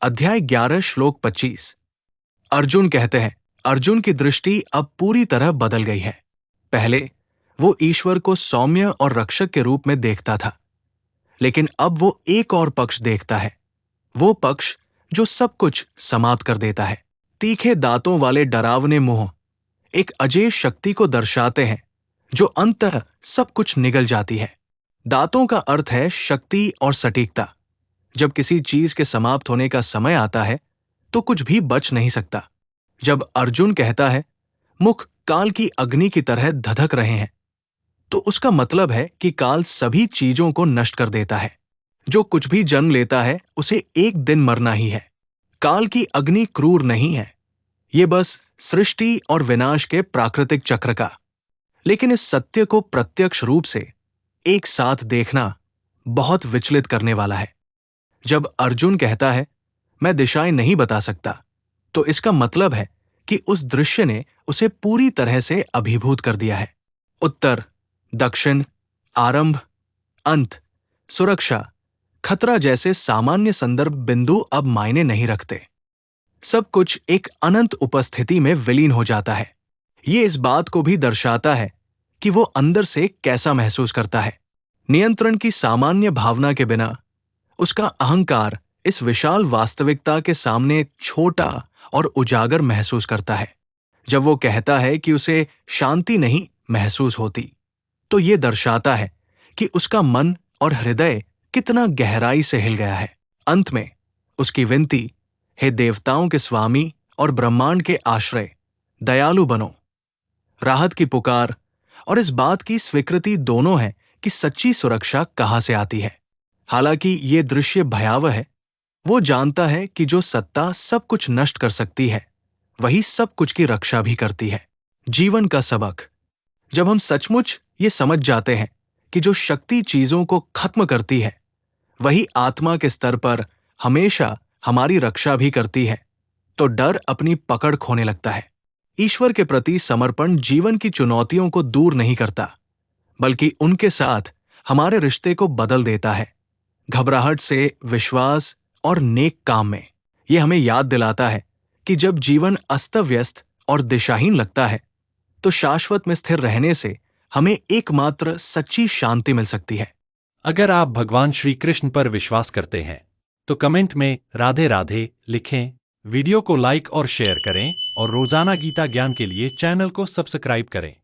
अध्याय 11 श्लोक 25। अर्जुन कहते हैं, अर्जुन की दृष्टि अब पूरी तरह बदल गई है। पहले वो ईश्वर को सौम्य और रक्षक के रूप में देखता था, लेकिन अब वो एक और पक्ष देखता है, वो पक्ष जो सब कुछ समाप्त कर देता है। तीखे दांतों वाले डरावने मुंह एक अजेय शक्ति को दर्शाते हैं जो अंततः सब कुछ निगल जाती है। दांतों का अर्थ है शक्ति और सटीकता। जब किसी चीज के समाप्त होने का समय आता है तो कुछ भी बच नहीं सकता। जब अर्जुन कहता है मुख काल की अग्नि की तरह धधक रहे हैं, तो उसका मतलब है कि काल सभी चीजों को नष्ट कर देता है। जो कुछ भी जन्म लेता है उसे एक दिन मरना ही है। काल की अग्नि क्रूर नहीं है, ये बस सृष्टि और विनाश के प्राकृतिक चक्र का। लेकिन इस सत्य को प्रत्यक्ष रूप से एक साथ देखना बहुत विचलित करने वाला है। जब अर्जुन कहता है मैं दिशाएं नहीं बता सकता, तो इसका मतलब है कि उस दृश्य ने उसे पूरी तरह से अभिभूत कर दिया है। उत्तर, दक्षिण, आरंभ, अंत, सुरक्षा, खतरा जैसे सामान्य संदर्भ बिंदु अब मायने नहीं रखते। सब कुछ एक अनंत उपस्थिति में विलीन हो जाता है। ये इस बात को भी दर्शाता है कि वो अंदर से कैसा महसूस करता है। नियंत्रण की सामान्य भावना के बिना उसका अहंकार इस विशाल वास्तविकता के सामने छोटा और उजागर महसूस करता है। जब वो कहता है कि उसे शांति नहीं महसूस होती, तो ये दर्शाता है कि उसका मन और हृदय कितना गहराई से हिल गया है। अंत में उसकी विनती, हे देवताओं के स्वामी और ब्रह्मांड के आश्रय, दयालु बनो। राहत की पुकार और इस बात की स्वीकृति दोनों है कि सच्ची सुरक्षा कहां से आती है। हालांकि ये दृश्य भयावह है, वो जानता है कि जो सत्ता सब कुछ नष्ट कर सकती है, वही सब कुछ की रक्षा भी करती है। जीवन का सबक, जब हम सचमुच ये समझ जाते हैं कि जो शक्ति चीजों को खत्म करती है, वही आत्मा के स्तर पर हमेशा हमारी रक्षा भी करती है, तो डर अपनी पकड़ खोने लगता है। ईश्वर के प्रति समर्पण जीवन की चुनौतियों को दूर नहीं करता, बल्कि उनके साथ हमारे रिश्ते को बदल देता है। घबराहट से विश्वास और नेक काम में यह हमें याद दिलाता है कि जब जीवन अस्त व्यस्त और दिशाहीन लगता है, तो शाश्वत में स्थिर रहने से हमें एकमात्र सच्ची शांति मिल सकती है। अगर आप भगवान श्री कृष्ण पर विश्वास करते हैं तो कमेंट में राधे राधे लिखें, वीडियो को लाइक और शेयर करें और रोजाना गीता ज्ञान के लिए चैनल को सब्सक्राइब करें।